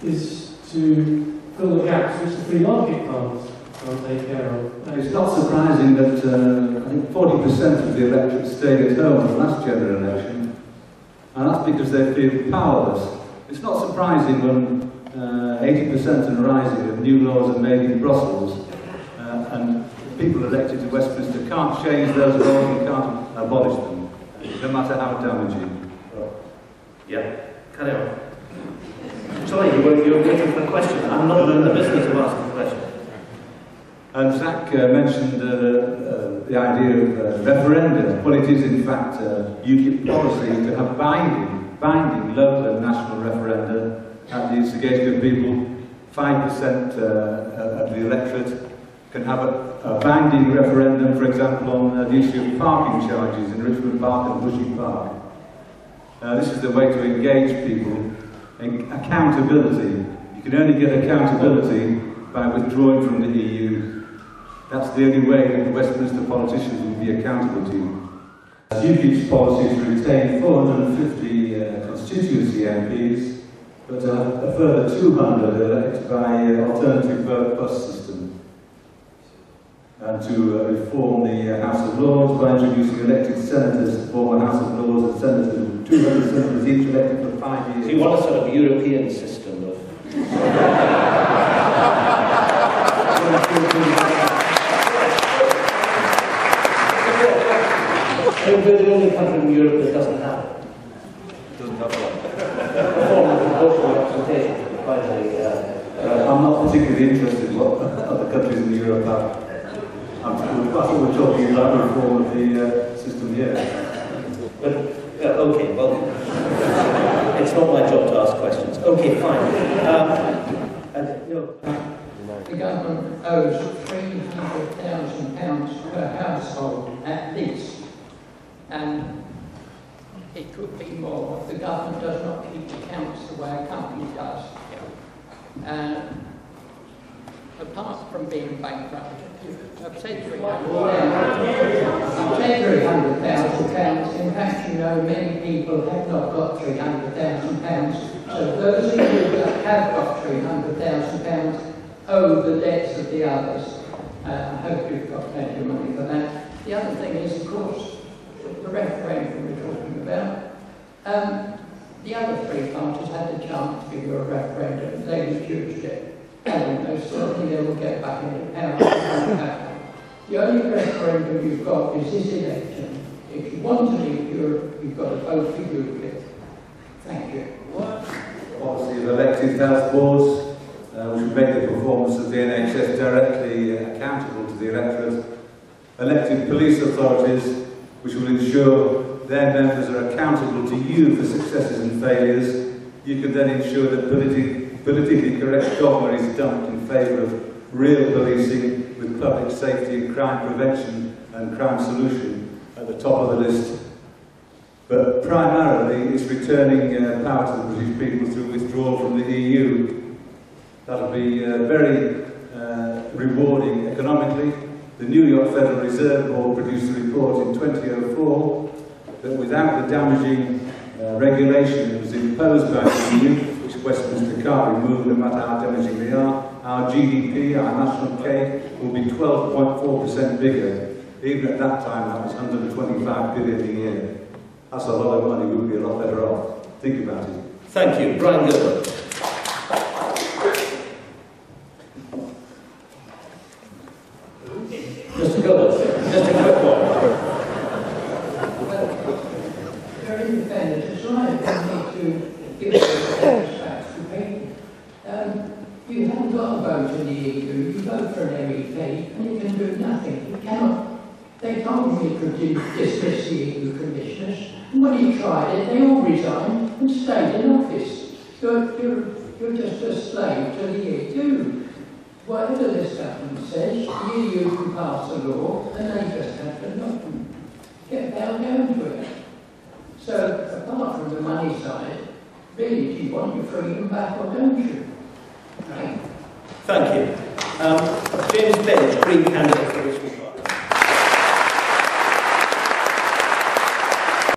is to fill the gaps which the free market can't take care of. It's not surprising that I think 40% of the electorate stayed at home in the last general election, and that's because they feel powerless. It's not surprising when 80% and rising of new laws are made in Brussels, and people elected to Westminster can't change those laws and can't abolish them, no matter how damaging. Yeah, carry on. Sorry, you were waiting for a question. I'm not in the business of asking a question. And Zach mentioned the idea of referenda. Well, it is in fact UKIP policy to have binding local and national referenda at the instigation of people. 5% of the electorate can have a binding referendum, for example, on the issue of parking charges in Richmond Park and Bushy Park. This is the way to engage people. Accountability. You can only get accountability by withdrawing from the EU. That's the only way that the Westminster politicians will be accountable to you. UKIP's policy is to retain 450 constituency MPs, but to have a further 200 elected by alternative vote plus system. And to reform the House of Lords by introducing elected senators to form a House of Lords and senators, 200 senators each elected for 5 years. So you want a sort of European system of... We're the only country in Europe that doesn't have it. Doesn't have one. A form of proportional representation by the... I'm not particularly interested in what other countries in Europe have. I thought we're talking about reform of the system here. But, okay, well, it's not my job to ask questions. Okay, fine. No. The government owes £300,000 per household at least, and it could be more. The government does not keep accounts the way a company does. Apart from being bankrupt, I've said £300,000. In fact, you know, many people have not got £300,000. So those of you that have got £300,000 owe the debts of the others. I hope you've got plenty of money for that. The other thing is, of course, the referendum we're talking about. The other three parties had the chance to give you a referendum. They refused it. And most certainly they will get back into power. The only referendum you've got is this election. If you want to leave Europe, you've got to vote for UKIP. Thank you. Policy of elected health boards, which would make the performance of the NHS directly accountable to the electorate. Elected police authorities, which will ensure their members are accountable to you for successes and failures. You can then ensure that politically correct dogma is dumped in favour of real policing with public safety and crime prevention and crime solution at the top of the list. But primarily it's returning power to the British people through withdrawal from the EU. That'll be very rewarding economically. The New York Federal Reserve Board produced a report in 2004 that without the damaging regulation that was imposed by the EU, which Westminster can't remove no matter how damaging they are, our GDP, our national cake, will be 12.4% bigger. Even at that time, that was 125 billion a year. That's a lot of money. We would be a lot better off. Think about it. Thank you. Brian Gilbert. Mr. Gilbert, just a quick one. Well, very independent. It's right. We need to give facts to people. You haven't got a vote in the EU. You vote for an MEP and you can do nothing. You cannot. They told me to dismiss the EU commissioners, and when he tried it, they all resigned and stayed in office. You're just a slave to the EU. Whatever this government says, the EU can pass a law, and they just have to not get bound down to it. So, apart from the money side, really, do you want your freedom back or don't you? Right. Thank you. James Page, Green candidate.